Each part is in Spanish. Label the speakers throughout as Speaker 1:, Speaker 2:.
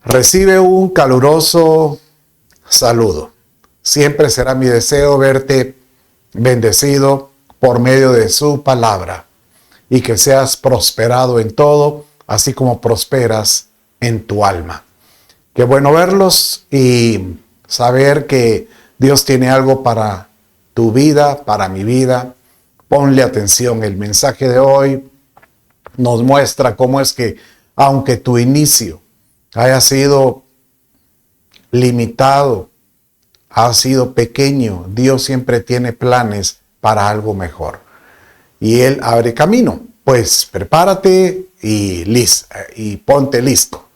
Speaker 1: Recibe un caluroso saludo. Siempre será mi deseo verte bendecido por medio de su palabra y que seas prosperado en todo, así como prosperas en tu alma. Qué bueno verlos y saber que Dios tiene algo para tu vida, para mi vida. Ponle atención. El mensaje de hoy nos muestra cómo es que, aunque tu inicio haya sido limitado, ha sido pequeño, Dios siempre tiene planes para algo mejor. Y Él abre camino. Pues prepárate y ponte listo.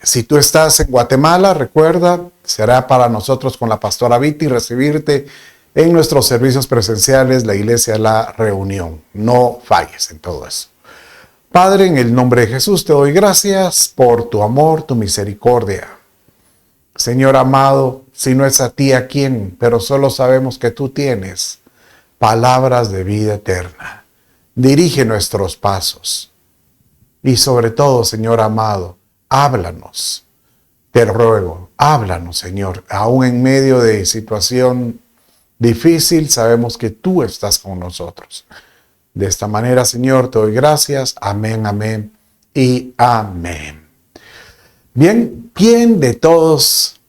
Speaker 1: Si tú estás en Guatemala, recuerda, será para nosotros con la pastora Viti recibirte en nuestros servicios presenciales, la iglesia La Reunión. No falles en todo eso. Padre, en el nombre de Jesús te doy gracias por tu amor, tu misericordia. Señor amado, si no es a ti, ¿a quién? Pero solo sabemos que tú tienes palabras de vida eterna. Dirige nuestros pasos. Y sobre todo, Señor amado, háblanos. Te ruego, háblanos, Señor. Aún en medio de situación difícil, sabemos que tú estás con nosotros. De esta manera, Señor, te doy gracias. Amén, amén y amén. Bien, ¿quién de todos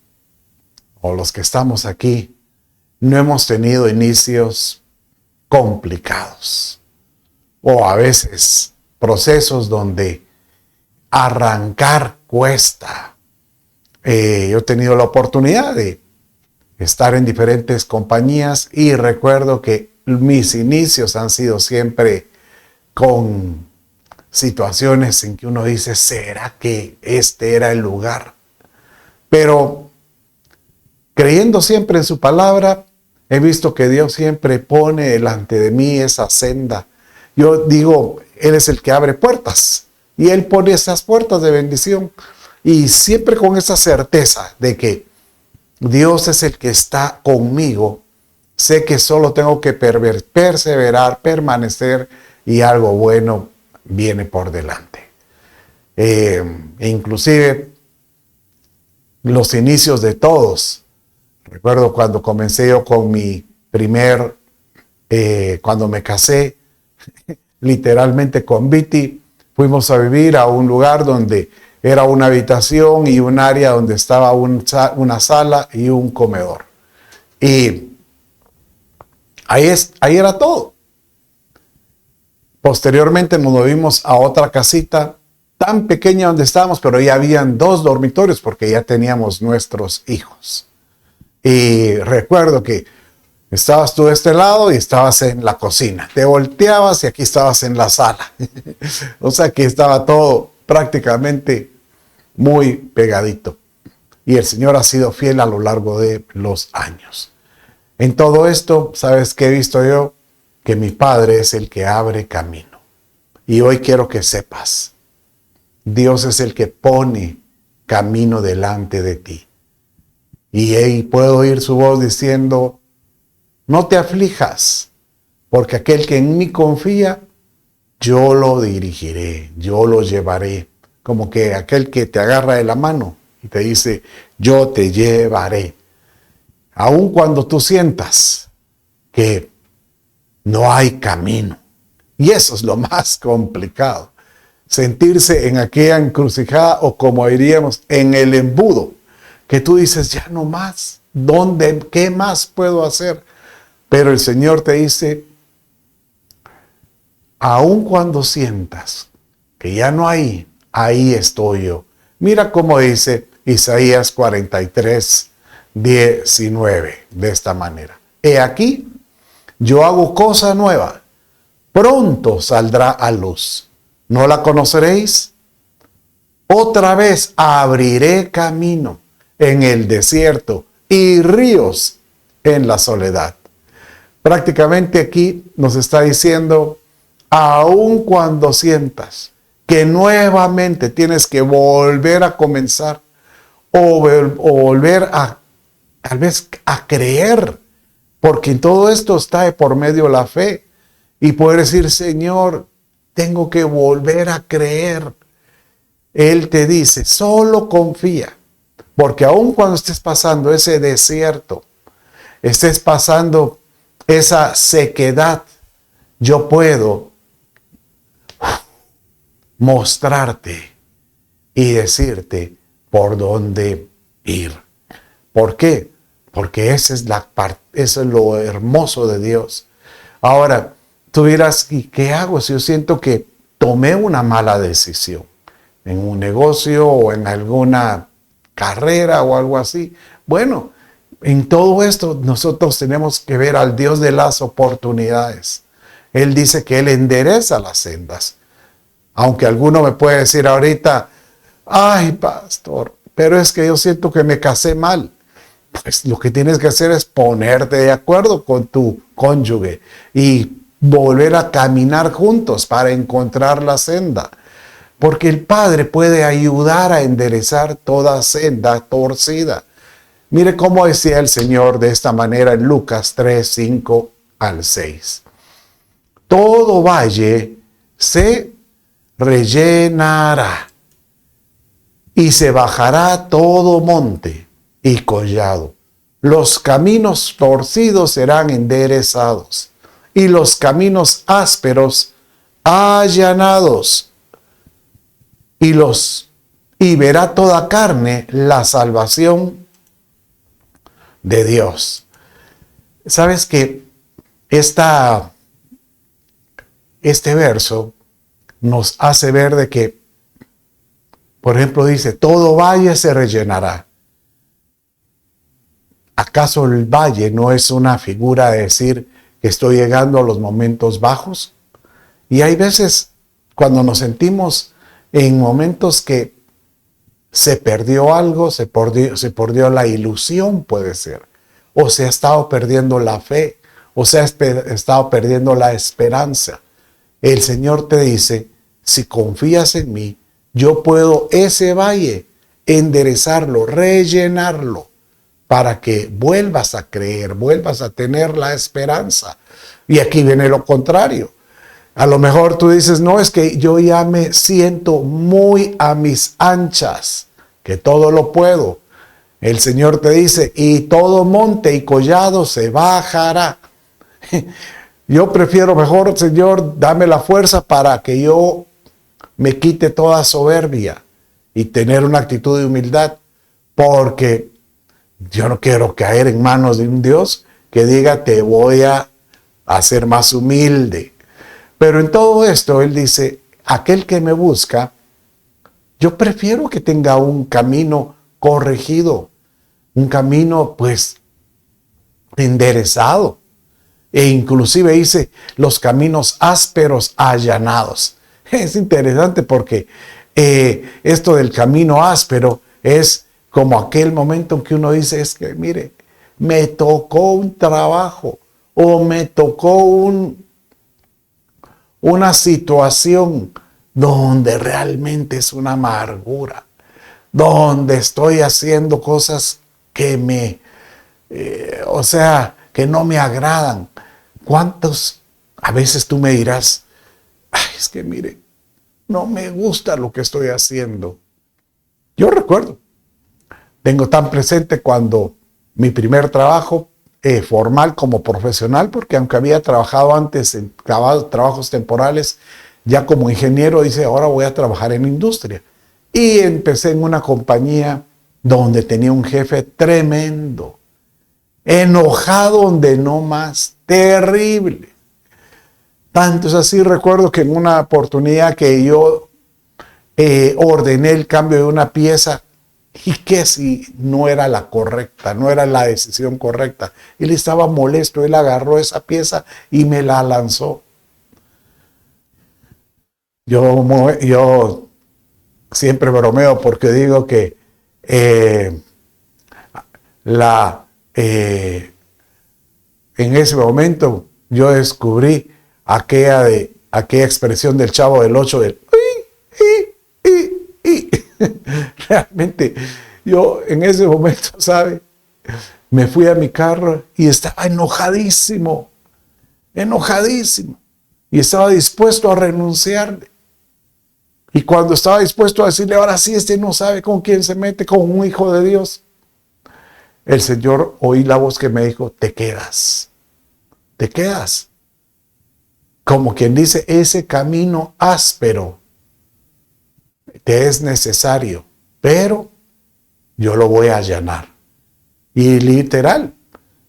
Speaker 1: o los que estamos aquí no hemos tenido inicios complicados? O a veces procesos donde arrancar cuesta. Yo he tenido la oportunidad de estar en diferentes compañías y recuerdo que mis inicios han sido siempre con situaciones en que uno dice, ¿será que este era el lugar? Pero creyendo siempre en su palabra, he visto que Dios siempre pone delante de mí esa senda. Yo digo, Él es el que abre puertas y Él pone esas puertas de bendición. Y siempre con esa certeza de que Dios es el que está conmigo. Sé que solo tengo que perseverar, permanecer y algo bueno viene por delante. Inclusive los inicios de todos. Recuerdo cuando comencé yo con mi cuando me casé, literalmente con Viti, fuimos a vivir a un lugar donde era una habitación y un área donde estaba una sala y un comedor. Y ahí era todo. Posteriormente nos movimos a otra casita tan pequeña donde estábamos, pero ya habían 2 dormitorios porque ya teníamos nuestros hijos. Y recuerdo que estabas tú de este lado y estabas en la cocina. Te volteabas y aquí estabas en la sala. O sea que estaba todo prácticamente muy pegadito. Y el Señor ha sido fiel a lo largo de los años. En todo esto, ¿sabes qué he visto yo? Que mi Padre es el que abre camino. Y hoy quiero que sepas, Dios es el que pone camino delante de ti. Y ahí puedo oír su voz diciendo, no te aflijas, porque aquel que en mí confía, yo lo dirigiré, yo lo llevaré. Como que aquel que te agarra de la mano y te dice, yo te llevaré. Aun cuando tú sientas que no hay camino. Y eso es lo más complicado. Sentirse en aquella encrucijada o como diríamos, en el embudo. Que tú dices, ya no más. ¿Dónde? ¿Qué más puedo hacer? Pero el Señor te dice, aun cuando sientas que ya no hay, ahí estoy yo. Mira cómo dice Isaías 43, 19, de esta manera. He aquí, yo hago cosa nueva, pronto saldrá a luz. ¿No la conoceréis? Otra vez abriré camino en el desierto y ríos en la soledad. Prácticamente aquí nos está diciendo, aun cuando sientas que nuevamente tienes que volver a comenzar o volver tal vez a creer, porque en todo esto está de por medio la fe y poder decir, Señor, tengo que volver a creer. Él te dice, solo confía, porque aun cuando estés pasando ese desierto, estés pasando esa sequedad, yo puedo mostrarte y decirte por dónde ir. ¿Por qué? Porque esa es eso es lo hermoso de Dios. Ahora, tú dirás, ¿y qué hago si yo siento que tomé una mala decisión en un negocio o en alguna carrera o algo así? Bueno, en todo esto nosotros tenemos que ver al Dios de las oportunidades. Él dice que Él endereza las sendas. Aunque alguno me puede decir ahorita, ay, pastor, pero es que yo siento que me casé mal. Pues lo que tienes que hacer es ponerte de acuerdo con tu cónyuge y volver a caminar juntos para encontrar la senda. Porque el Padre puede ayudar a enderezar toda senda torcida. Mire cómo decía el Señor de esta manera en Lucas 3, 5 al 6. Todo valle se rellenará y se bajará todo monte y collado. Los caminos torcidos serán enderezados y los caminos ásperos allanados. Y verá toda carne la salvación de Dios. ¿Sabes que este verso nos hace ver de que, por ejemplo, dice, todo valle se rellenará? ¿Acaso el valle no es una figura de decir que estoy llegando a los momentos bajos? Y hay veces cuando nos sentimos en momentos que se perdió algo, se perdió la ilusión, puede ser, o se ha estado perdiendo la fe, o se ha estado perdiendo la esperanza. El Señor te dice, si confías en mí, yo puedo ese valle enderezarlo, rellenarlo, para que vuelvas a creer, vuelvas a tener la esperanza. Y aquí viene lo contrario. A lo mejor tú dices, no, es que yo ya me siento muy a mis anchas, que todo lo puedo. El Señor te dice, y todo monte y collado se bajará. Yo prefiero mejor, Señor, dame la fuerza para que yo me quite toda soberbia y tener una actitud de humildad, porque yo no quiero caer en manos de un Dios que diga, te voy a hacer más humilde. Pero en todo esto, Él dice, aquel que me busca, yo prefiero que tenga un camino corregido, un camino pues enderezado. E inclusive dice, los caminos ásperos allanados. Es interesante porque esto del camino áspero es como aquel momento en que uno dice, es que mire, me tocó un trabajo o me tocó una situación donde realmente es una amargura, donde estoy haciendo cosas que que no me agradan. ¿Cuántos? A veces tú me dirás, ay, es que mire, no me gusta lo que estoy haciendo. Yo recuerdo, tengo tan presente cuando mi primer trabajo formal como profesional, porque aunque había trabajado antes en trabajos temporales, ya como ingeniero, dice, ahora voy a trabajar en industria. Y empecé en una compañía donde tenía un jefe tremendo, enojado donde no más, terrible. Tanto es así, recuerdo que en una oportunidad que yo ordené el cambio de una pieza, y que si no era la correcta, no era la decisión correcta. Él estaba molesto, él agarró esa pieza y me la lanzó. Yo siempre bromeo porque digo que en ese momento yo descubrí aquella expresión del Chavo del 8 del realmente yo en ese momento, ¿sabe? Me fui a mi carro y estaba enojadísimo y estaba dispuesto a renunciarle. Y cuando estaba dispuesto a decirle, ahora sí, este no sabe con quién se mete, con un hijo de Dios, el Señor oí la voz que me dijo, te quedas. Como quien dice, ese camino áspero te es necesario, pero yo lo voy a allanar. Y literal,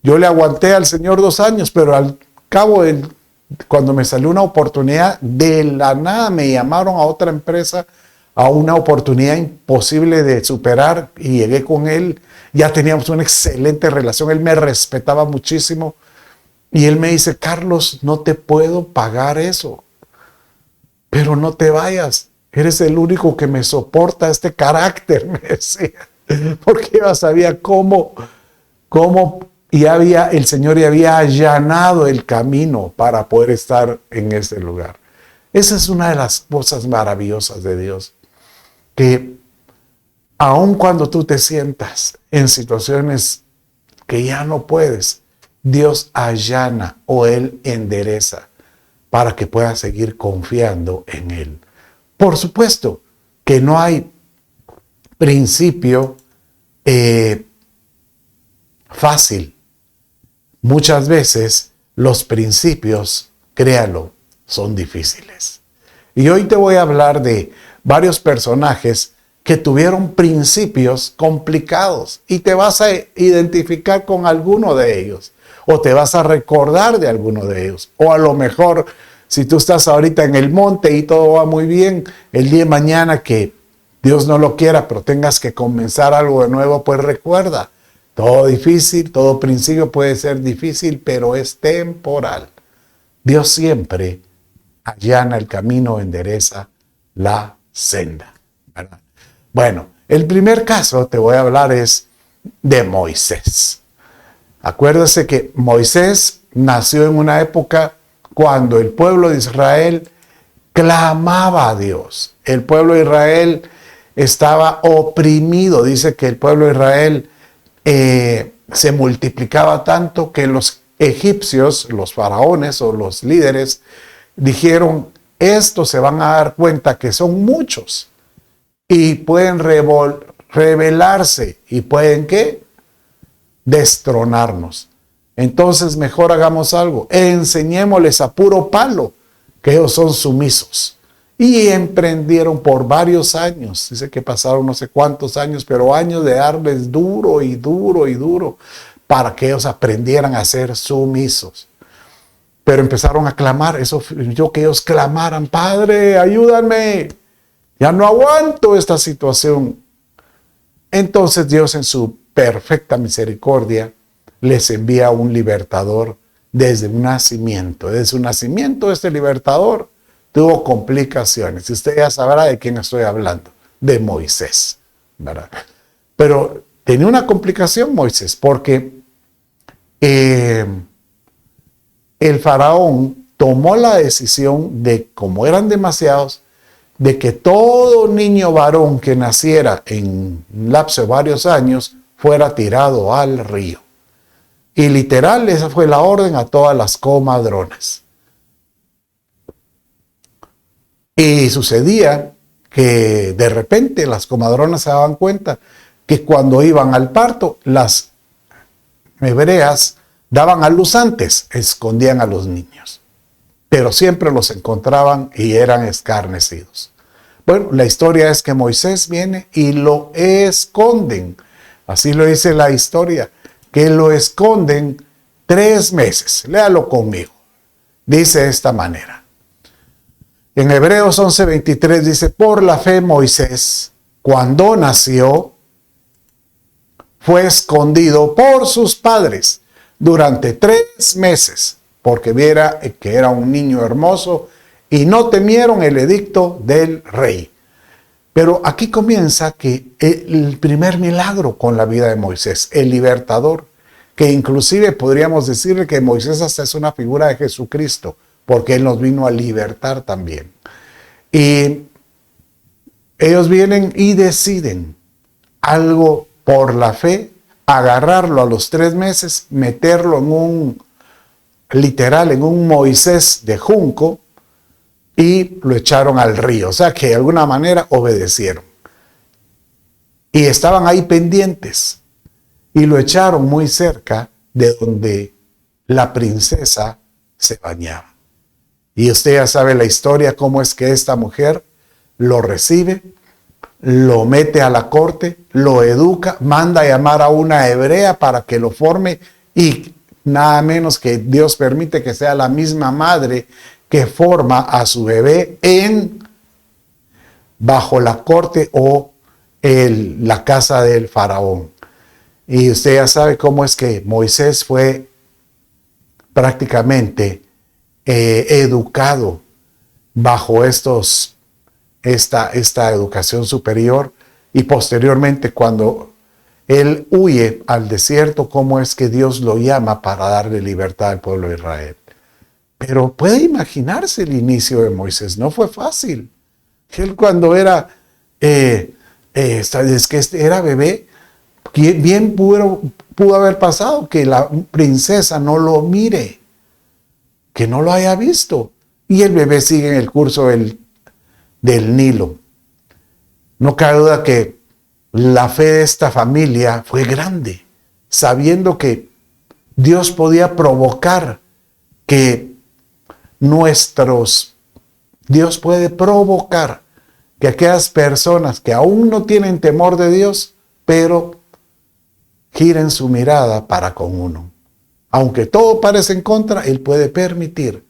Speaker 1: yo le aguanté al Señor 2 años, pero al cabo, cuando me salió una oportunidad, de la nada me llamaron a otra empresa, a una oportunidad imposible de superar, y llegué con él. Ya teníamos una excelente relación, él me respetaba muchísimo. Y él me dice, Carlos, no te puedo pagar eso, pero no te vayas. Eres el único que me soporta este carácter, me decía. Porque yo sabía cómo el Señor ya había allanado el camino para poder estar en ese lugar. Esa es una de las cosas maravillosas de Dios, que aun cuando tú te sientas en situaciones que ya no puedes, Dios allana o Él endereza para que puedas seguir confiando en Él. Por supuesto que no hay principio fácil. Muchas veces los principios, créalo, son difíciles. Y hoy te voy a hablar de varios personajes que tuvieron principios complicados y te vas a identificar con alguno de ellos. O te vas a recordar de alguno de ellos. O a lo mejor, si tú estás ahorita en el monte y todo va muy bien, el día de mañana que Dios no lo quiera, pero tengas que comenzar algo de nuevo, pues recuerda, todo difícil, todo principio puede ser difícil, pero es temporal. Dios siempre allana el camino, endereza la senda, ¿verdad? Bueno, el primer caso te voy a hablar es de Moisés. Acuérdese que Moisés nació en una época cuando el pueblo de Israel clamaba a Dios. El pueblo de Israel estaba oprimido. Dice que el pueblo de Israel se multiplicaba tanto que los egipcios, los faraones o los líderes, dijeron, estos se van a dar cuenta que son muchos y pueden rebelarse y pueden, ¿qué? Destronarnos. Entonces mejor hagamos algo, enseñémosles a puro palo que ellos son sumisos. Y emprendieron por varios años, dice que pasaron no sé cuántos años, pero años de darles duro y duro y duro para que ellos aprendieran a ser sumisos. Pero empezaron a clamar, eso yo que ellos clamaran, Padre, ayúdame, ya no aguanto esta situación. Entonces Dios en su perfecta misericordia les envía un libertador desde un nacimiento. Desde su nacimiento este libertador tuvo complicaciones. Y usted ya sabrá de quién estoy hablando, de Moisés, ¿verdad? Pero tenía una complicación Moisés, porque el faraón tomó la decisión de, como eran demasiados, de que todo niño varón que naciera en un lapso de varios años fuera tirado al río. Y literal, esa fue la orden a todas las comadronas. Y sucedía que de repente las comadronas se daban cuenta que cuando iban al parto, las hebreas daban a luz antes, escondían a los niños. Pero siempre los encontraban y eran escarnecidos. Bueno, la historia es que Moisés viene y lo esconden. Así lo dice la historia, que lo esconden 3 meses. Léalo conmigo. Dice de esta manera. En Hebreos 11:23 dice, por la fe Moisés, cuando nació, fue escondido por sus padres durante 3 meses, porque viera que era un niño hermoso y no temieron el edicto del rey. Pero aquí comienza que el primer milagro con la vida de Moisés, el libertador, que inclusive podríamos decirle que Moisés hasta es una figura de Jesucristo, porque Él nos vino a libertar también. Y ellos vienen y deciden algo por la fe, agarrarlo a los 3 meses, meterlo en un Moisés de junco, y lo echaron al río. O sea que de alguna manera obedecieron. Y estaban ahí pendientes. Y lo echaron muy cerca de donde la princesa se bañaba. Y usted ya sabe la historia, cómo es que esta mujer lo recibe, lo mete a la corte, lo educa, manda a llamar a una hebrea para que lo forme y nada menos que Dios permite que sea la misma madre que forma a su bebé bajo la corte o la casa del faraón. Y usted ya sabe cómo es que Moisés fue prácticamente educado bajo esta educación superior, y posteriormente cuando él huye al desierto, cómo es que Dios lo llama para darle libertad al pueblo de Israel. Pero puede imaginarse el inicio de Moisés, no fue fácil. Él cuando era era bebé, bien pudo haber pasado que la princesa no lo mire, que no lo haya visto, y el bebé sigue en el curso del Nilo. No cabe duda que la fe de esta familia fue grande, sabiendo que Dios podía provocar Dios puede provocar que aquellas personas que aún no tienen temor de Dios, pero giren su mirada para con uno. Aunque todo parece en contra, Él puede permitir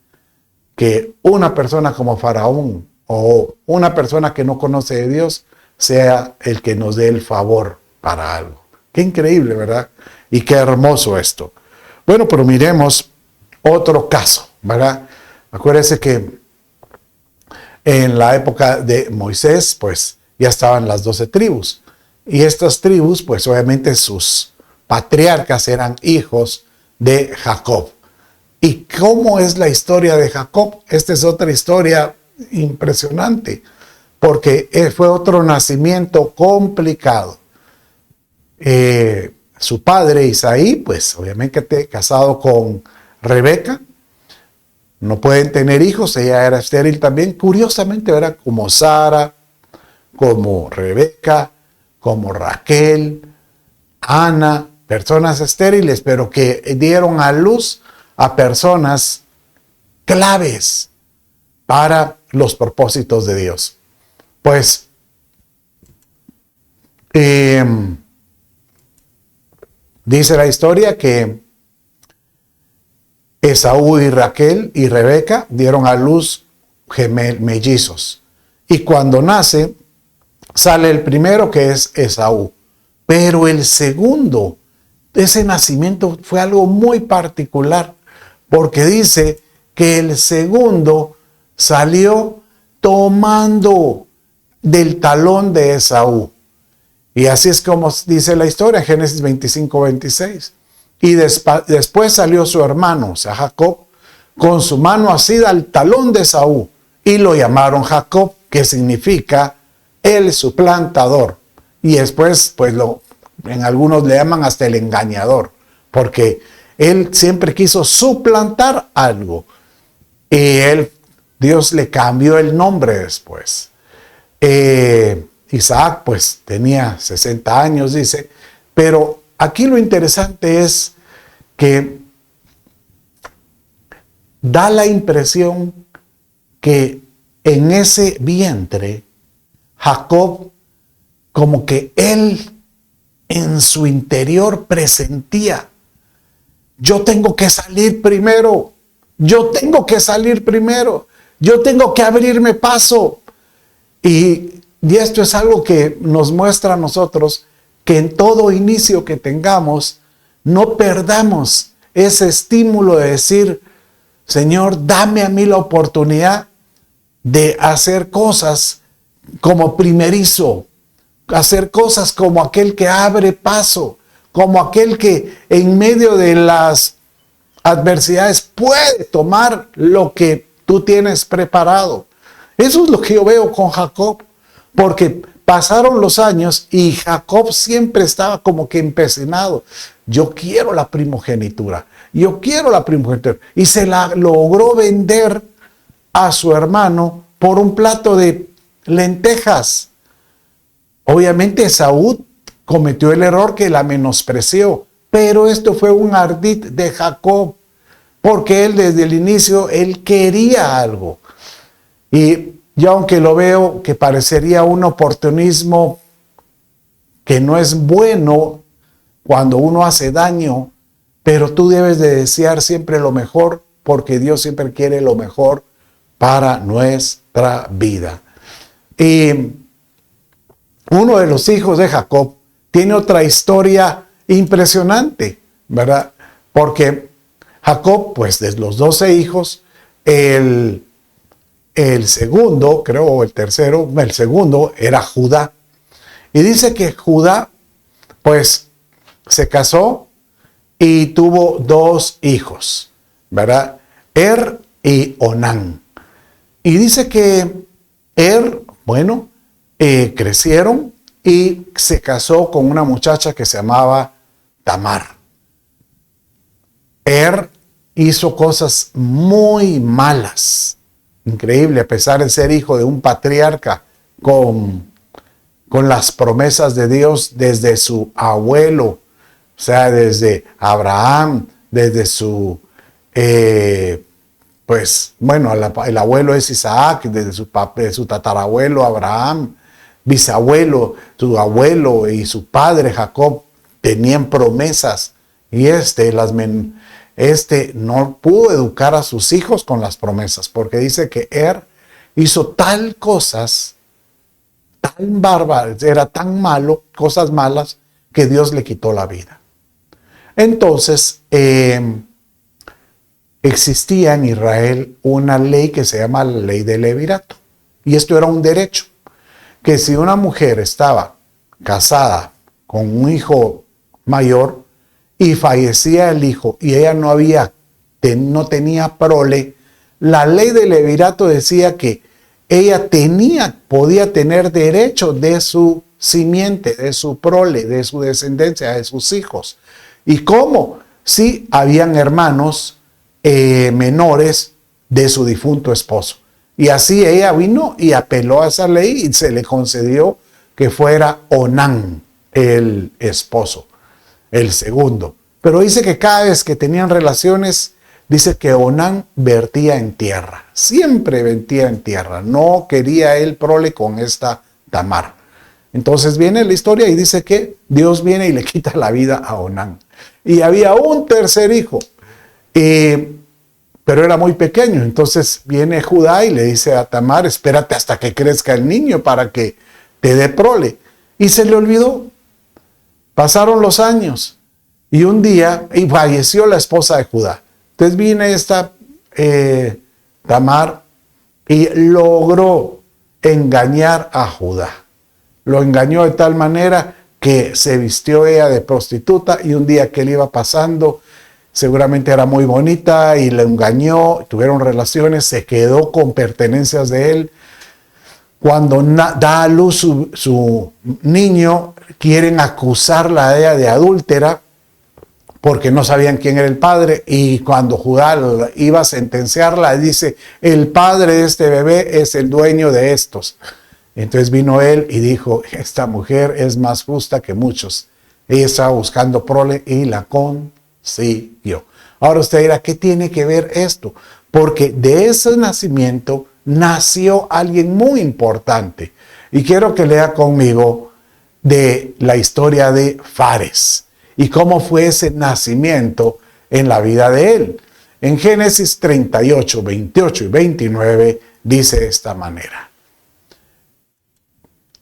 Speaker 1: que una persona como Faraón o una persona que no conoce de Dios sea el que nos dé el favor para algo. Qué increíble, ¿verdad? Y qué hermoso esto. Bueno, pero miremos otro caso, ¿verdad? Acuérdense que en la época de Moisés, pues ya estaban las 12 tribus. Y estas tribus, pues obviamente sus patriarcas eran hijos de Jacob. ¿Y cómo es la historia de Jacob? Esta es otra historia impresionante, porque fue otro nacimiento complicado. Su padre Isaí, pues obviamente casado con Rebeca, no pueden tener hijos, ella era estéril también. Curiosamente era como Sara, como Rebeca, como Raquel, Ana, personas estériles, pero que dieron a luz a personas claves para los propósitos de Dios. Pues dice la historia que Esaú y Raquel y Rebeca dieron a luz mellizos. Y cuando nace, sale el primero, que es Esaú. Pero el segundo, ese nacimiento fue algo muy particular, porque dice que el segundo salió tomando del talón de Esaú. Y así es como dice la historia, Génesis 25-26. Y después salió su hermano, o sea, Jacob, con su mano asida al talón de Esaú. Y lo llamaron Jacob, que significa el suplantador. Y después, pues en algunos le llaman hasta el engañador, porque él siempre quiso suplantar algo. Y Dios le cambió el nombre después. Isaac, pues tenía 60 años, dice, pero aquí lo interesante es que da la impresión que en ese vientre, Jacob, como que él en su interior presentía, yo tengo que salir primero, yo tengo que salir primero, yo tengo que abrirme paso. Y esto es algo que nos muestra a nosotros que en todo inicio que tengamos, no perdamos ese estímulo de decir, Señor, dame a mí la oportunidad de hacer cosas como primerizo, hacer cosas como aquel que abre paso, como aquel que en medio de las adversidades puede tomar lo que tú tienes preparado. Eso es lo que yo veo con Jacob, porque pasaron los años y Jacob siempre estaba como que empecinado. Yo quiero la primogenitura, yo quiero la primogenitura. Y se la logró vender a su hermano por un plato de lentejas. Obviamente Esaú cometió el error que la menospreció, pero esto fue un ardid de Jacob, porque él desde el inicio, él quería algo. Y yo, aunque lo veo que parecería un oportunismo que no es bueno cuando uno hace daño, pero tú debes de desear siempre lo mejor, porque Dios siempre quiere lo mejor para nuestra vida. Y uno de los hijos de Jacob tiene otra historia impresionante, ¿verdad? Porque Jacob, pues de los 12 hijos, el segundo, creo, o el tercero, el segundo era Judá. Y dice que Judá, pues, se casó y tuvo 2 hijos, ¿verdad? Y Onán. Y dice que bueno, crecieron y se casó con una muchacha que se llamaba Tamar. Hizo cosas muy malas. Increíble, a pesar de ser hijo de un patriarca con las promesas de Dios desde su abuelo, o sea, desde Abraham, desde su, pues, bueno, el abuelo es Isaac, desde su tatarabuelo Abraham, bisabuelo, su abuelo y su padre Jacob tenían promesas, y no pudo educar a sus hijos con las promesas, porque dice que hizo tal cosas, tan bárbaras, era tan malo, cosas malas, que Dios le quitó la vida. Entonces, existía en Israel una ley que se llama la ley del levirato. Y esto era un derecho, que si una mujer estaba casada con un hijo mayor y fallecía el hijo y ella no tenía prole, la ley del levirato decía que ella podía tener derecho de su simiente, de su prole, de su descendencia, de sus hijos. ¿Y cómo? Si habían hermanos menores de su difunto esposo. Y así ella vino y apeló a esa ley y se le concedió que fuera Onán el esposo, el segundo. Pero dice que cada vez que tenían relaciones, dice que Onán vertía en tierra. Siempre vertía en tierra. No quería él prole con esta Tamar. Entonces viene la historia y dice que Dios viene y le quita la vida a Onán. Y había un tercer hijo, pero era muy pequeño. Entonces viene Judá y le dice a Tamar: espérate hasta que crezca el niño para que te dé prole. Y se le olvidó. Pasaron los años y un día falleció la esposa de Judá. Entonces viene esta Tamar y logró engañar a Judá. Lo engañó de tal manera que se vistió ella de prostituta, y un día que él iba pasando, seguramente era muy bonita, y le engañó, tuvieron relaciones, se quedó con pertenencias de él. Cuando da a luz su niño, quieren acusarla a ella de adúltera, porque no sabían quién era el padre, y cuando Judá iba a sentenciarla, dice: el padre de este bebé es el dueño de estos. Entonces vino él y dijo: esta mujer es más justa que muchos. Ella estaba buscando prole y la consiguió. Ahora usted dirá: ¿qué tiene que ver esto? Porque de ese nacimiento nació alguien muy importante. Y quiero que lea conmigo de la historia de Fares y cómo fue ese nacimiento en la vida de él. En Génesis 38, 28 y 29 dice de esta manera: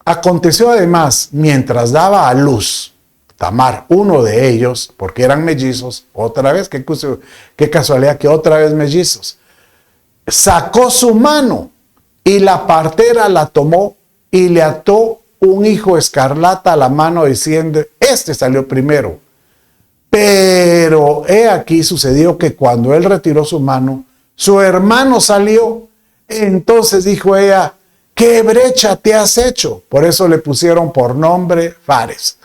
Speaker 1: aconteció además, mientras daba a luz Tamar, uno de ellos, porque eran mellizos, otra vez, qué casualidad que otra vez mellizos, sacó su mano y la partera la tomó y le ató un hijo escarlata a la mano, diciendo: este salió primero. Pero he aquí sucedió que cuando él retiró su mano, su hermano salió. Entonces dijo ella: ¿qué brecha te has hecho? Por eso le pusieron por nombre Fares.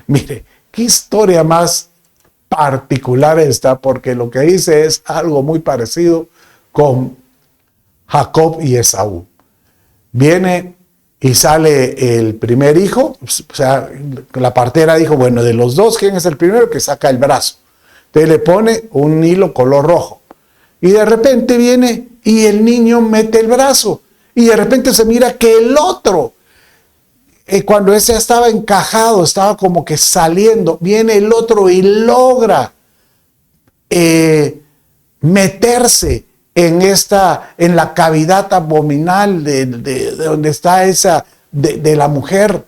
Speaker 1: Mire, qué historia más particular esta, porque lo que dice es algo muy parecido con Jacob y Esaú. Viene y sale el primer hijo, o sea, la partera dijo, bueno, de los dos, ¿quién es el primero? Que saca el brazo. Entonces le pone un hilo color rojo. Y de repente viene y el niño mete el brazo. Y de repente se mira que el otro, cuando ese estaba encajado, estaba como que saliendo, viene el otro y logra meterse en la cavidad abdominal de donde está esa, de la mujer,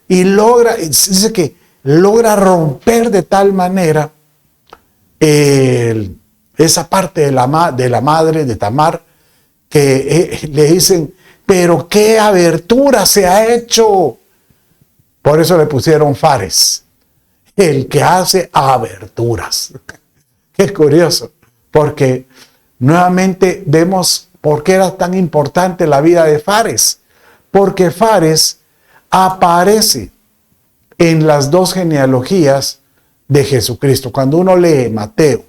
Speaker 1: y dice que logra romper de tal manera esa parte de la madre de Tamar, que le dicen, pero qué abertura se ha hecho. Por eso le pusieron Fares, el que hace aberturas. Qué curioso, porque nuevamente vemos por qué era tan importante la vida de Fares, porque Fares aparece en las dos genealogías de Jesucristo. Cuando uno lee Mateo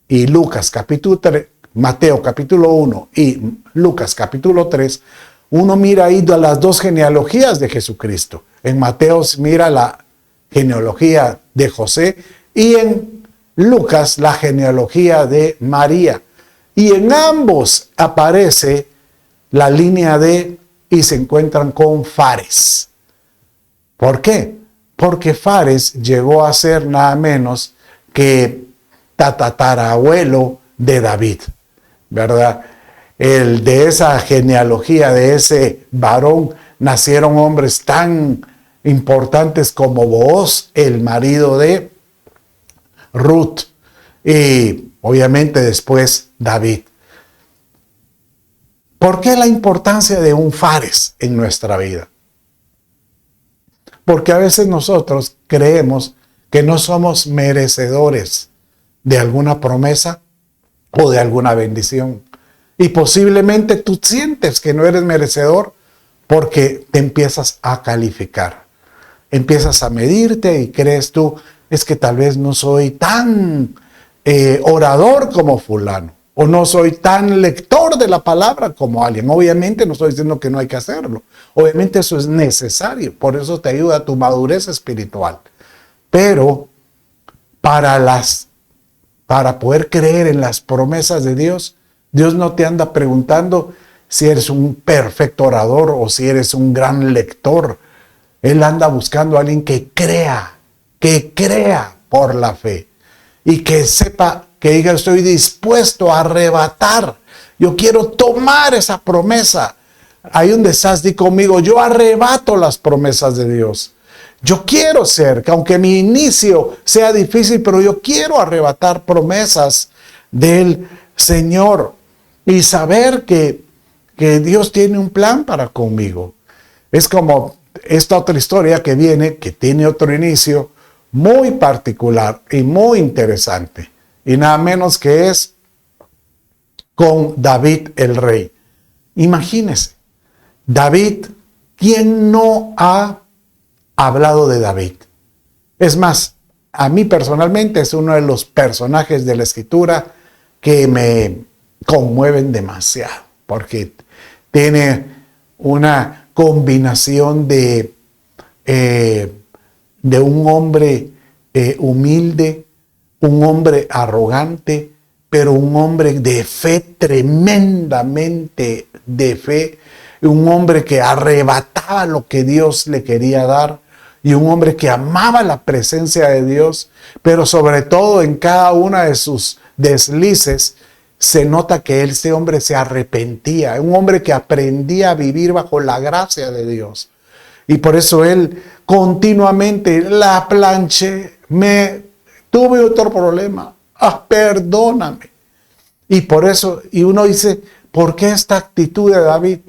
Speaker 1: y Lucas capítulo 3, Mateo capítulo 1 y Lucas capítulo 3, uno mira ahí las dos genealogías de Jesucristo. En Mateo mira la genealogía de José y en Lucas la genealogía de María. Y en ambos aparece la línea y se encuentran con Fares. ¿Por qué? Porque Fares llegó a ser nada menos que tatarabuelo de David, ¿verdad? De esa genealogía, de ese varón, nacieron hombres tan importantes como Booz, el marido de Ruth, y obviamente después David. ¿Por qué la importancia de un Fares en nuestra vida? Porque a veces nosotros creemos que no somos merecedores de alguna promesa o de alguna bendición. Y posiblemente tú sientes que no eres merecedor porque te empiezas a calificar. Empiezas a medirte y crees tú, es que tal vez no soy tan orador como fulano, o no soy tan lector de la palabra como alguien. Obviamente no estoy diciendo que no hay que hacerlo. Obviamente eso es necesario, por eso te ayuda a tu madurez espiritual. Pero para poder creer en las promesas de Dios, Dios no te anda preguntando si eres un perfecto orador o si eres un gran lector. Él anda buscando a alguien que crea por la fe y que sepa, que diga, estoy dispuesto a arrebatar. Yo quiero tomar esa promesa. Ahí donde estás, di conmigo, yo arrebato las promesas de Dios. Yo quiero ser, que aunque mi inicio sea difícil, pero yo quiero arrebatar promesas del Señor y saber que Dios tiene un plan para conmigo. Es como esta otra historia que viene, que tiene otro inicio muy particular y muy interesante. Y nada menos que es con David el rey. Imagínense, David, ¿quién no ha hablado de David? Es más, a mí personalmente es uno de los personajes de la Escritura que me conmueven demasiado, porque tiene una combinación de un hombre humilde, un hombre arrogante, pero un hombre de fe, tremendamente de fe, un hombre que arrebataba lo que Dios le quería dar, y un hombre que amaba la presencia de Dios, pero sobre todo en cada una de sus deslices se nota que este hombre se arrepentía, un hombre que aprendía a vivir bajo la gracia de Dios. Y por eso él continuamente, la planché, tuve otro problema, perdóname. Y por eso, y uno dice, ¿por qué esta actitud de David?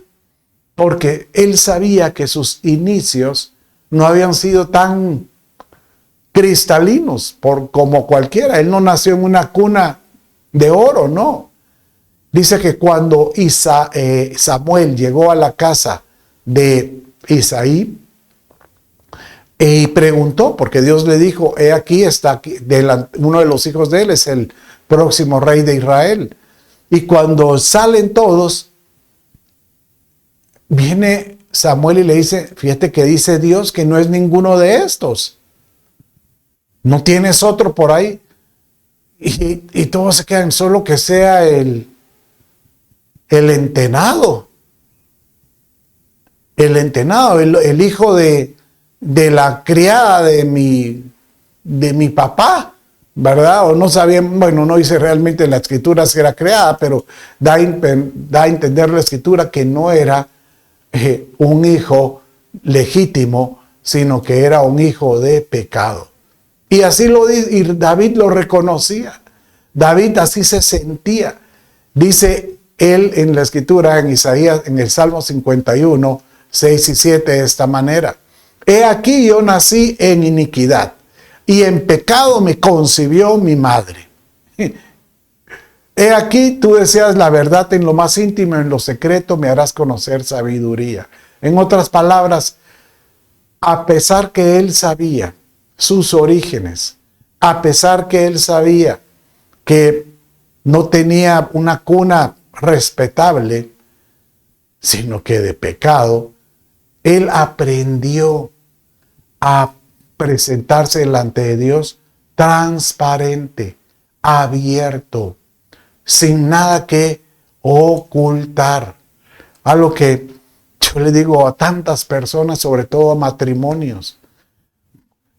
Speaker 1: Porque él sabía que sus inicios no habían sido tan cristalinos como cualquiera. Él no nació en una cuna de oro, no. Dice que cuando Samuel llegó a la casa de Isaí y preguntó, porque Dios le dijo, he aquí, uno de los hijos de él es el próximo rey de Israel. Y cuando salen todos, viene Samuel y le dice, fíjate que dice Dios que no es ninguno de estos. ¿No tienes otro por ahí? Y todos se quedan, solo que sea el entenado. El entenado, el hijo de la criada de mi papá, ¿verdad? O no sabían, bueno, no dice realmente en la escritura si era criada, pero da a entender la escritura que no era un hijo legítimo, sino que era un hijo de pecado. Y así lo dice, y David lo reconocía. David así se sentía. Dice él en la escritura, en Isaías, en el Salmo 51, 6 y 7, de esta manera: he aquí yo nací en iniquidad, y en pecado me concibió mi madre. He aquí tú deseas la verdad en lo más íntimo, en lo secreto me harás conocer sabiduría. En otras palabras, a pesar que él sabía sus orígenes, a pesar que él sabía que no tenía una cuna respetable, sino que de pecado, él aprendió a presentarse delante de Dios transparente, abierto, sin nada que ocultar. Algo que yo le digo a tantas personas, sobre todo a matrimonios.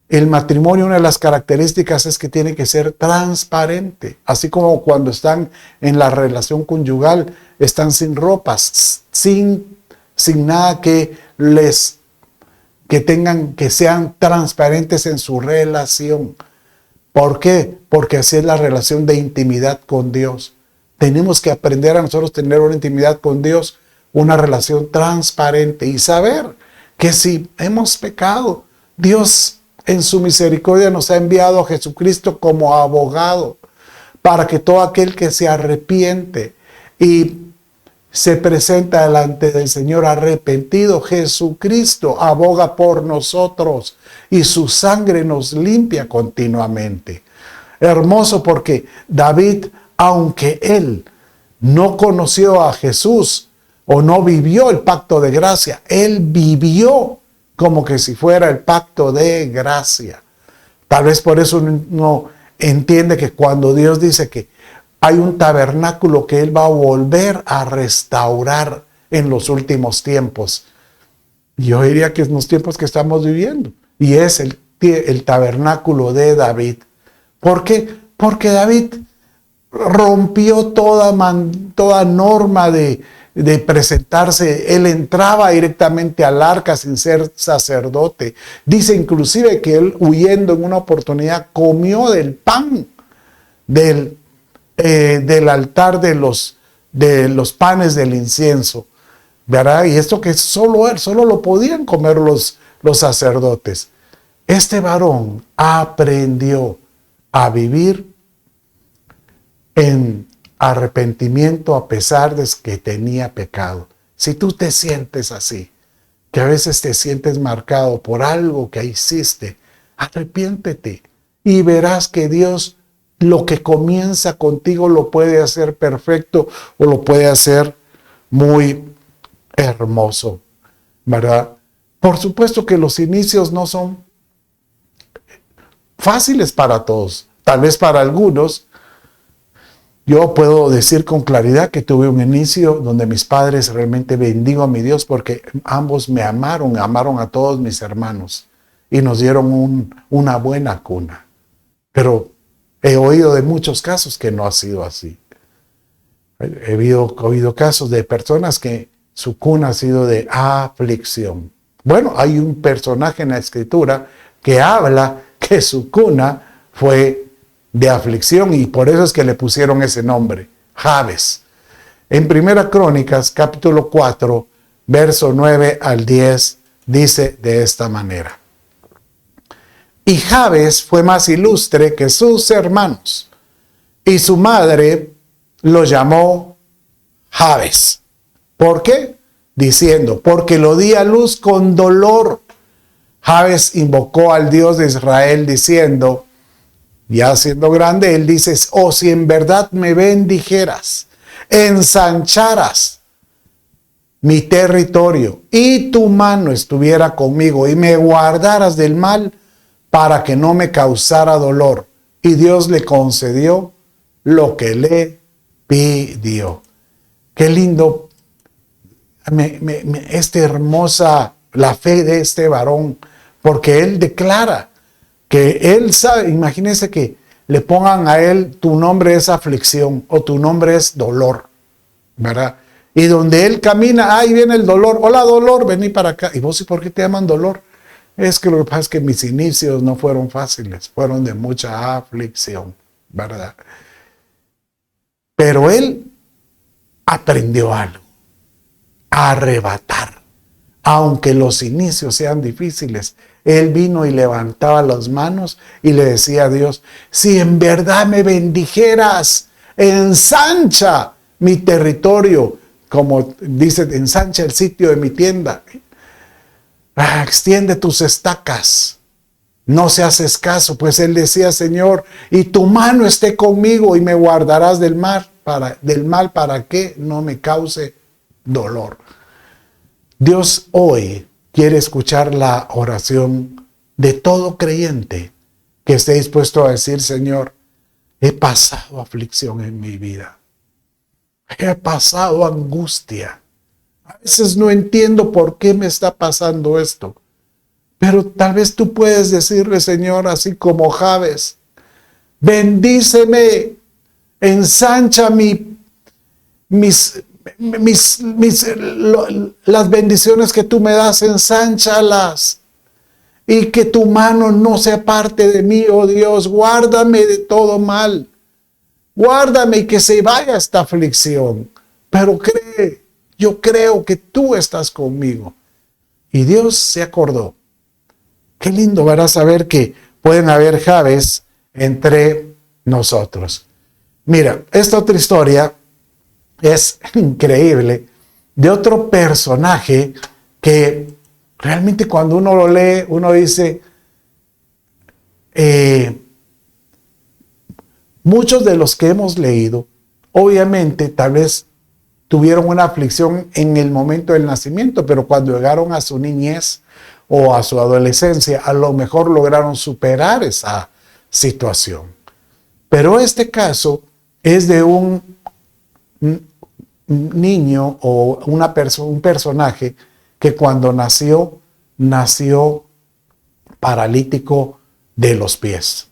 Speaker 1: El matrimonio, una de las características es que tiene que ser transparente. Así como cuando están en la relación conyugal, están sin ropas, sin nada que sean transparentes en su relación. ¿Por qué? Porque así es la relación de intimidad con Dios. Tenemos que aprender a nosotros tener una intimidad con Dios, una relación transparente y saber que si hemos pecado, Dios en su misericordia nos ha enviado a Jesucristo como abogado para que todo aquel que se arrepiente y se presenta delante del Señor arrepentido, Jesucristo aboga por nosotros y su sangre nos limpia continuamente. Hermoso, porque David, aunque él no conoció a Jesús o no vivió el pacto de gracia, él vivió como que si fuera el pacto de gracia. Tal vez por eso no entiende que cuando Dios dice que hay un tabernáculo que él va a volver a restaurar en los últimos tiempos. Yo diría que en los tiempos que estamos viviendo. Y es el tabernáculo de David. ¿Por qué? Porque David rompió toda norma de presentarse. Él entraba directamente al arca sin ser sacerdote. Dice inclusive que él, huyendo en una oportunidad, comió del pan del altar de los panes del incienso, ¿verdad? Y esto que solo lo podían comer los sacerdotes. Este varón aprendió a vivir en arrepentimiento a pesar de que tenía pecado. Si tú te sientes así, que a veces te sientes marcado por algo que hiciste, arrepiéntete y verás que Dios lo que comienza contigo lo puede hacer perfecto o lo puede hacer muy hermoso, ¿verdad? Por supuesto que los inicios no son fáciles para todos. Tal vez para algunos, yo puedo decir con claridad que tuve un inicio donde mis padres realmente, bendigo a mi Dios porque ambos me amaron a todos mis hermanos y nos dieron una buena cuna. Pero he oído de muchos casos que no ha sido así. He oído casos de personas que su cuna ha sido de aflicción. Bueno, hay un personaje en la escritura que habla que su cuna fue de aflicción y por eso es que le pusieron ese nombre, Jabes. En Primera Crónicas, capítulo 4, verso 9 al 10, dice de esta manera: y Jabes fue más ilustre que sus hermanos, y su madre lo llamó Jabes. ¿Por qué? Diciendo, porque lo di a luz con dolor. Jabes invocó al Dios de Israel diciendo, ya siendo grande, él dice, oh, si en verdad me bendijeras, ensancharas mi territorio y tu mano estuviera conmigo y me guardaras del mal para que no me causara dolor. Y Dios le concedió lo que le pidió. Qué lindo, esta hermosa, la fe de este varón, porque él declara que él sabe, imagínense que le pongan a él, tu nombre es aflicción o tu nombre es dolor, ¿verdad? Y donde él camina, ahí viene el dolor. Hola, dolor, vení para acá. ¿Y vos, y por qué te llaman dolor? Es que lo que pasa es que mis inicios no fueron fáciles, fueron de mucha aflicción, ¿verdad? Pero él aprendió algo, a arrebatar. Aunque los inicios sean difíciles, él vino y levantaba las manos y le decía a Dios, si en verdad me bendijeras, ensancha mi territorio, como dice, ensancha el sitio de mi tienda. Extiende tus estacas, no seas escaso. Pues él decía, Señor, y tu mano esté conmigo y me guardarás del mal para que no me cause dolor. Dios hoy quiere escuchar la oración de todo creyente que esté dispuesto a decir, Señor, he pasado aflicción en mi vida, he pasado angustia. A veces no entiendo por qué me está pasando esto. Pero tal vez tú puedes decirle, Señor, así como Jabes, bendíceme, ensancha las bendiciones que tú me das, ensánchalas. Y que tu mano no se aparte de mí, oh Dios, guárdame de todo mal. Guárdame y que se vaya esta aflicción. Pero yo creo que tú estás conmigo. Y Dios se acordó. Qué lindo, ¿verdad? Saber que pueden haber Jabes entre nosotros. Mira, esta otra historia es increíble, de otro personaje que realmente cuando uno lo lee, uno dice, muchos de los que hemos leído, obviamente, tal vez tuvieron una aflicción en el momento del nacimiento, pero cuando llegaron a su niñez o a su adolescencia, a lo mejor lograron superar esa situación. Pero este caso es de un niño o un personaje que cuando nació paralítico de los pies.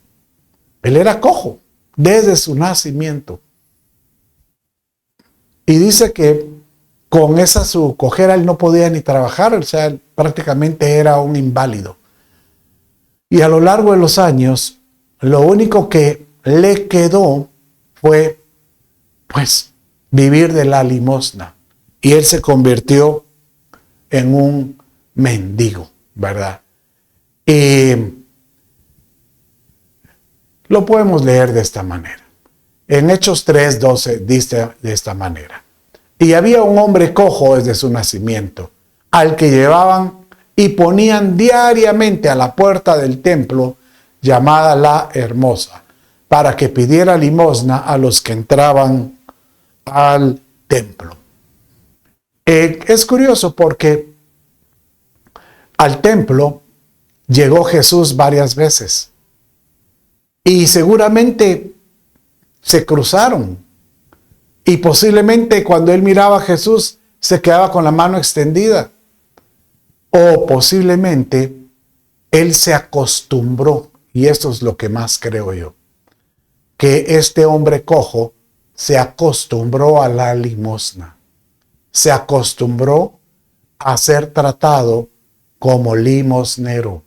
Speaker 1: Él era cojo desde su nacimiento. Y dice que con esa su cojera él no podía ni trabajar, o sea, él prácticamente era un inválido. Y a lo largo de los años, lo único que le quedó fue, pues, vivir de la limosna. Y él se convirtió en un mendigo, ¿verdad? Y lo podemos leer de esta manera. En Hechos 3:12 dice de esta manera. Y había un hombre cojo desde su nacimiento, al que llevaban y ponían diariamente a la puerta del templo, llamada la Hermosa, para que pidiera limosna a los que entraban al templo. Es curioso porque al templo llegó Jesús varias veces y seguramente se cruzaron y posiblemente cuando él miraba a Jesús se quedaba con la mano extendida, o posiblemente él se acostumbró, y esto es lo que más creo yo, que este hombre cojo se acostumbró a la limosna, se acostumbró a ser tratado como limosnero,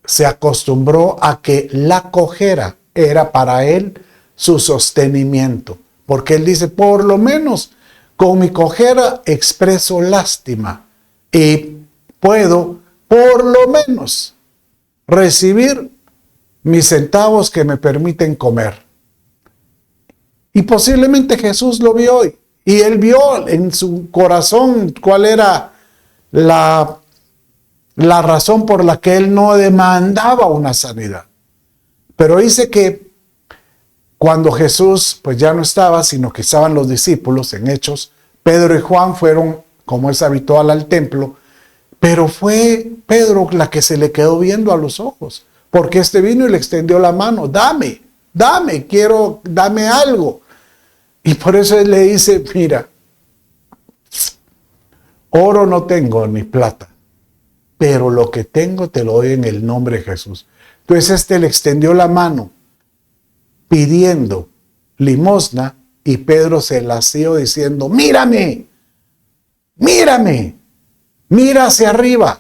Speaker 1: se acostumbró a que la cojera era para él su sostenimiento, porque él dice, por lo menos con mi cojera expreso lástima y puedo por lo menos recibir mis centavos que me permiten comer. Y posiblemente Jesús lo vio y él vio en su corazón cuál era la razón por la que él no demandaba una sanidad. Pero dice que cuando Jesús pues ya no estaba, sino que estaban los discípulos en Hechos, Pedro y Juan fueron como es habitual, al templo, pero fue Pedro la que se le quedó viendo a los ojos, porque este vino y le extendió la mano, dame, dame algo. Y por eso él le dice, mira, oro no tengo ni plata, pero lo que tengo te lo doy en el nombre de Jesús. Entonces le extendió la mano pidiendo limosna y Pedro se la asió diciendo, mírame, mira hacia arriba.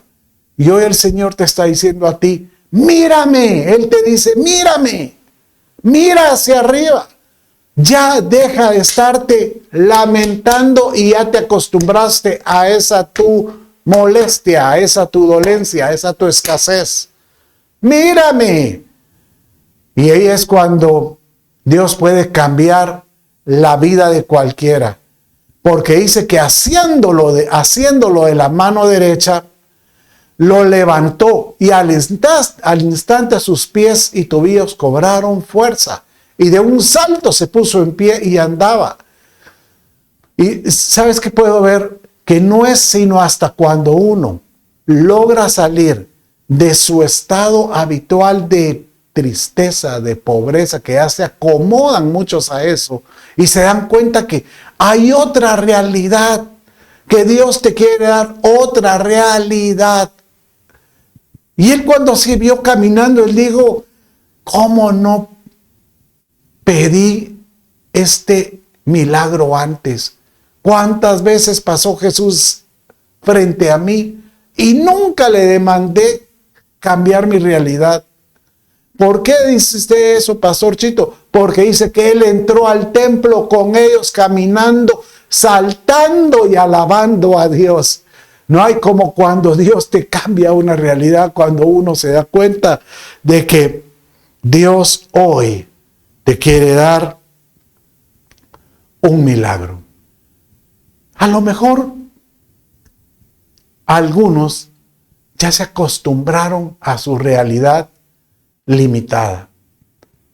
Speaker 1: Y hoy el Señor te está diciendo a ti, mírame. Él te dice, mírame, mira hacia arriba. Ya deja de estarte lamentando y ya te acostumbraste a esa tu molestia, a esa tu dolencia, a esa tu escasez. Mírame. Y ahí es cuando Dios puede cambiar la vida de cualquiera. Porque dice que haciéndolo de la mano derecha, lo levantó y al instante sus pies y tobillos cobraron fuerza. Y de un salto se puso en pie y andaba. Y ¿sabes qué puedo ver? Que no es sino hasta cuando uno logra salir de su estado habitual de tristeza, de pobreza, que ya se acomodan muchos a eso y se dan cuenta que hay otra realidad, que Dios te quiere dar otra realidad. Y él cuando se vio caminando, él dijo, ¿cómo no pedí este milagro antes? ¿Cuántas veces pasó Jesús frente a mí y nunca le demandé cambiar mi realidad? ¿Por qué dice usted eso, Pastor Chito? Porque dice que él entró al templo con ellos caminando, saltando y alabando a Dios. No hay como cuando Dios te cambia una realidad, cuando uno se da cuenta de que Dios hoy te quiere dar un milagro. A lo mejor algunos ya se acostumbraron a su realidad limitada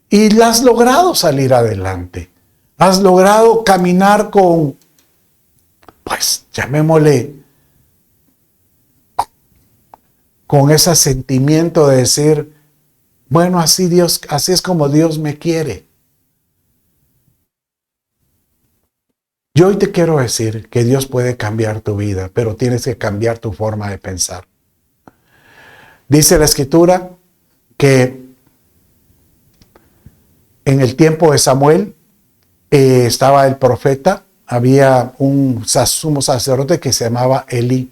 Speaker 1: y has logrado salir adelante. Has logrado caminar con, pues llamémosle, con ese sentimiento de decir, bueno, así es como Dios me quiere. Yo hoy te quiero decir que Dios puede cambiar tu vida, pero tienes que cambiar tu forma de pensar. Dice la Escritura que en el tiempo de Samuel estaba el profeta, había un sumo sacerdote que se llamaba Elí,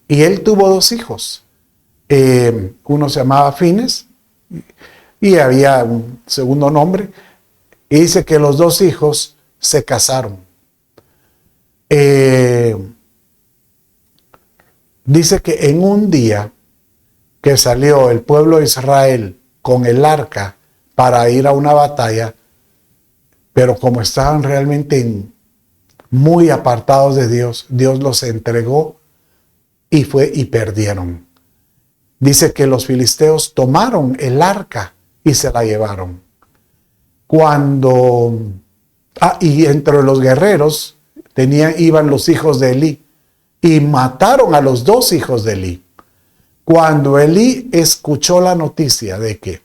Speaker 1: y él tuvo 2 hijos. Uno se llamaba Fines y había un segundo nombre, y dice que los 2 hijos se casaron. Dice que en un día que salió el pueblo de Israel con el arca para ir a una batalla, pero como estaban realmente muy apartados de Dios, Dios los entregó y perdieron. Dice que los filisteos tomaron el arca y se la llevaron. Y entre los guerreros iban los hijos de Elí y mataron a los 2 hijos de Elí. Cuando Elí escuchó la noticia de que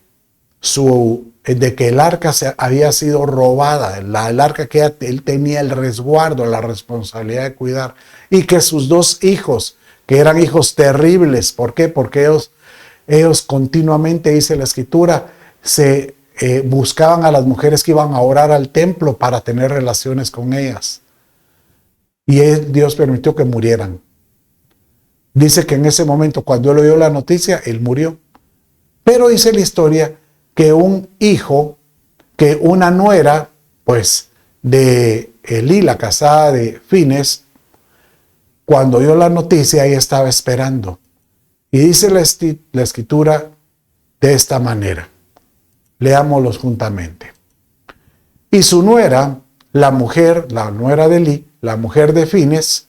Speaker 1: el arca había sido robada, el arca que él tenía el resguardo, la responsabilidad de cuidar, y que sus 2 hijos, que eran hijos terribles, ¿por qué? Porque ellos continuamente, dice la Escritura, buscaban a las mujeres que iban a orar al templo para tener relaciones con ellas. Y Dios permitió que murieran. Dice que en ese momento, cuando él oyó la noticia, él murió. Pero dice la historia que una nuera, pues, de Elí, la casada de Fines, cuando oyó la noticia, ella estaba esperando. Y dice la Escritura de esta manera. Leámoslos juntamente. Y su nuera, la nuera de Elí, la mujer de Fines,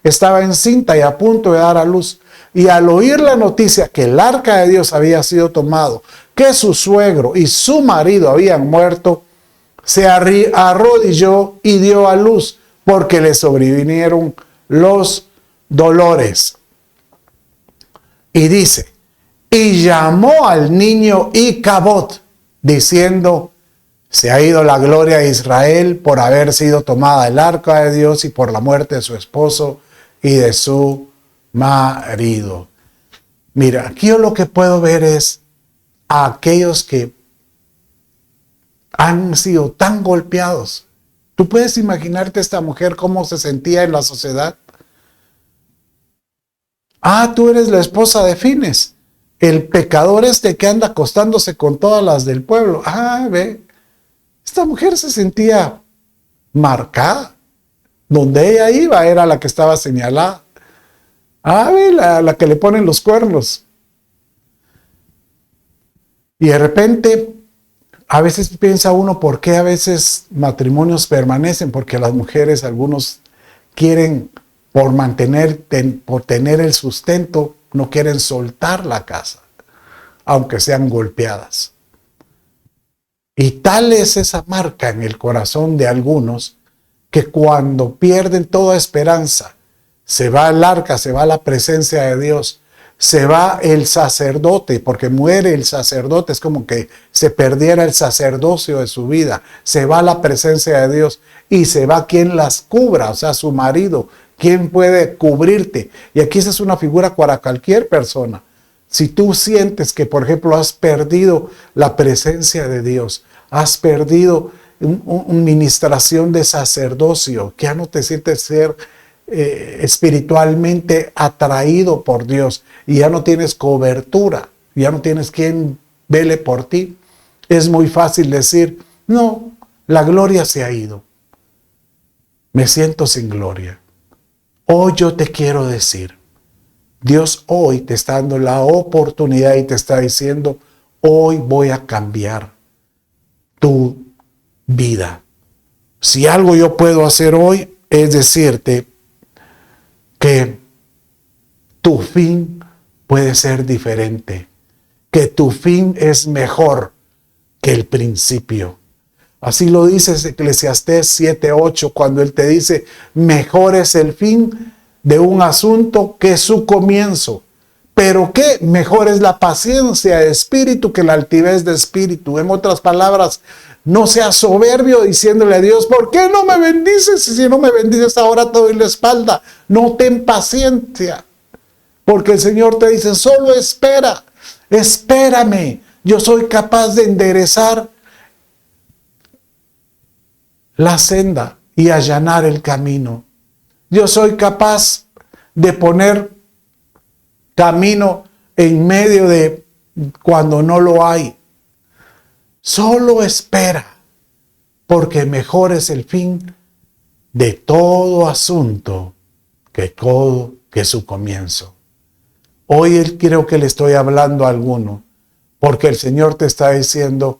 Speaker 1: estaba encinta y a punto de dar a luz. Y al oír la noticia que el arca de Dios había sido tomado, que su suegro y su marido habían muerto, se arrodilló y dio a luz, porque le sobrevinieron los dolores. Y dice, y llamó al niño Icabod, diciendo, se ha ido la gloria de Israel por haber sido tomada el arca de Dios y por la muerte de su esposo y de su marido. Mira, aquí yo lo que puedo ver es a aquellos que han sido tan golpeados. ¿Tú puedes imaginarte esta mujer cómo se sentía en la sociedad? Ah, tú eres la esposa de Fines, el pecador que anda acostándose con todas las del pueblo. Ah, ve, esta mujer se sentía marcada. Donde ella iba era la que estaba señalada. Ah, ve, la que le ponen los cuernos. Y de repente, a veces piensa uno, ¿por qué a veces matrimonios permanecen? Porque las mujeres, algunos quieren, por tener el sustento, no quieren soltar la casa, aunque sean golpeadas. Y tal es esa marca en el corazón de algunos, que cuando pierden toda esperanza, se va el arca, se va la presencia de Dios, se va el sacerdote, porque muere el sacerdote, es como que se perdiera el sacerdocio de su vida, se va la presencia de Dios y se va quien las cubra, o sea, su marido, quien puede cubrirte. Y aquí esa es una figura para cualquier persona. Si tú sientes que, por ejemplo, has perdido la presencia de Dios, has perdido una ministración de sacerdocio, que ya no te sientes ser espiritualmente atraído por Dios y ya no tienes cobertura, ya no tienes quien vele por ti, es muy fácil decir, no, la gloria se ha ido, me siento sin gloria. Hoy yo te quiero decir, Dios hoy te está dando la oportunidad y te está diciendo, hoy voy a cambiar tu vida. Si algo yo puedo hacer hoy es decirte que tu fin puede ser diferente, que tu fin es mejor que el principio. Así lo dice Eclesiastés 7:8 cuando él te dice, mejor es el fin de un asunto que su comienzo. Pero ¿qué? Mejor es la paciencia de espíritu que la altivez de espíritu. En otras palabras, no seas soberbio diciéndole a Dios, ¿por qué no me bendices? Si no me bendices ahora te doy la espalda. No, ten paciencia. Porque el Señor te dice, solo espera, espérame. Yo soy capaz de enderezar la senda y allanar el camino. Yo soy capaz de poner camino en medio de cuando no lo hay. Solo espera, porque mejor es el fin de todo asunto que su comienzo. Hoy creo que le estoy hablando a alguno, porque el Señor te está diciendo,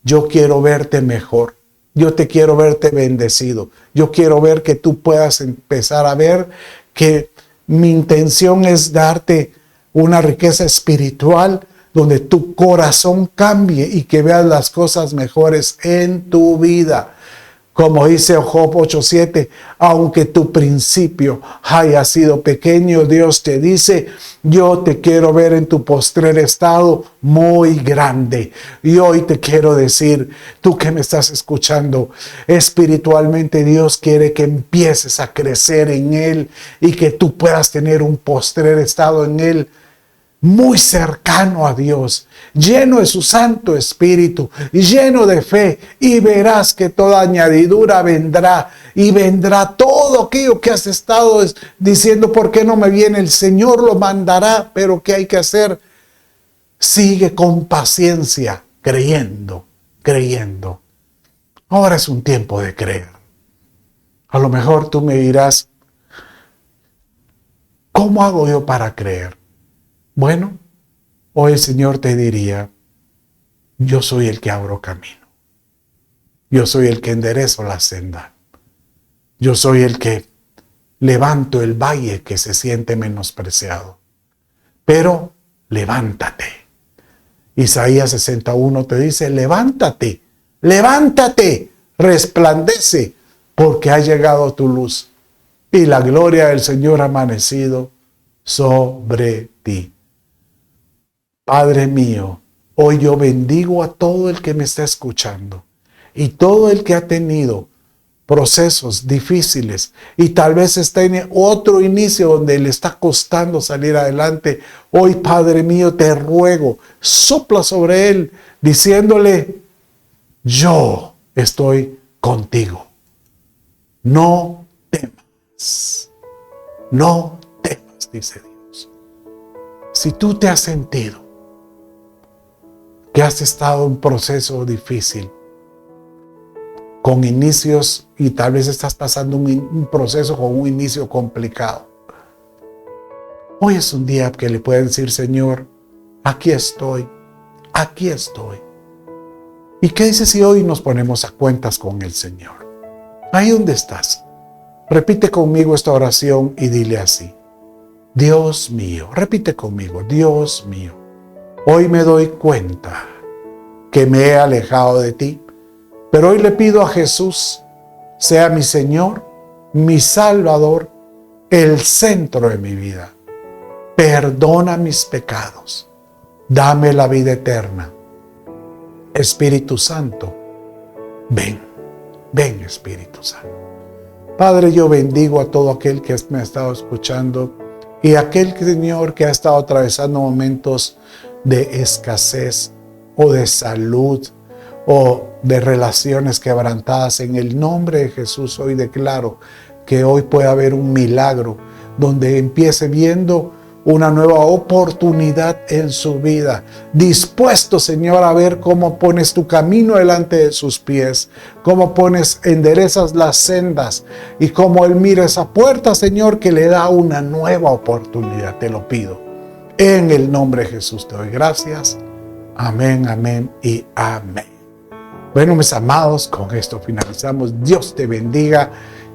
Speaker 1: yo quiero verte mejor, yo te quiero verte bendecido, yo quiero ver que tú puedas empezar a ver que mi intención es darte una riqueza espiritual donde tu corazón cambie y que veas las cosas mejores en tu vida. Como dice Job 8:7, aunque tu principio haya sido pequeño, Dios te dice, yo te quiero ver en tu postrer estado muy grande. Y hoy te quiero decir, tú que me estás escuchando, espiritualmente Dios quiere que empieces a crecer en Él y que tú puedas tener un postrer estado en Él muy cercano a Dios, lleno de su Santo Espíritu y lleno de fe, y verás que toda añadidura vendrá, y vendrá todo aquello que has estado diciendo, ¿por qué no me viene? El Señor lo mandará, pero ¿qué hay que hacer? Sigue con paciencia, creyendo. Ahora es un tiempo de creer. A lo mejor tú me dirás, ¿cómo hago yo para creer? Bueno, hoy el Señor te diría, yo soy el que abro camino. Yo soy el que enderezo la senda. Yo soy el que levanto el valle que se siente menospreciado. Pero levántate. Isaías 61 te dice, levántate, resplandece, porque ha llegado tu luz. y la gloria del Señor ha amanecido sobre ti. Padre mío, hoy yo bendigo a todo el que me está escuchando y todo el que ha tenido procesos difíciles y tal vez está en otro inicio donde le está costando salir adelante. Hoy, Padre mío, te ruego, sopla sobre él diciéndole: yo estoy contigo. No temas, no temas, dice Dios. Si tú te has sentido que has estado en un proceso difícil, con inicios, y tal vez estás pasando un proceso con un inicio complicado, hoy es un día que le puedes decir: Señor, aquí estoy, aquí estoy. ¿Y qué dices si hoy nos ponemos a cuentas con el Señor? Ahí donde estás, repite conmigo esta oración y dile así: Dios mío, repite conmigo: Dios mío, hoy me doy cuenta que me he alejado de ti, pero hoy le pido a Jesús sea mi Señor, mi Salvador, el centro de mi vida. Perdona mis pecados, dame la vida eterna. Espíritu Santo, ven, ven Espíritu Santo. Padre, yo bendigo a todo aquel que me ha estado escuchando y aquel Señor que ha estado atravesando momentos de escasez o de salud o de relaciones quebrantadas. En el nombre de Jesús hoy declaro que hoy puede haber un milagro donde empiece viendo una nueva oportunidad en su vida. Dispuesto, Señor, a ver cómo pones tu camino delante de sus pies, cómo enderezas las sendas y cómo Él mira esa puerta, Señor, que le da una nueva oportunidad. Te lo pido. En el nombre de Jesús te doy gracias. Amén, amén y amén. Bueno, mis amados, con esto finalizamos. Dios te bendiga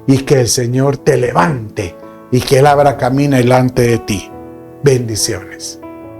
Speaker 1: y que el Señor te levante y que Él abra camino delante de ti. Bendiciones.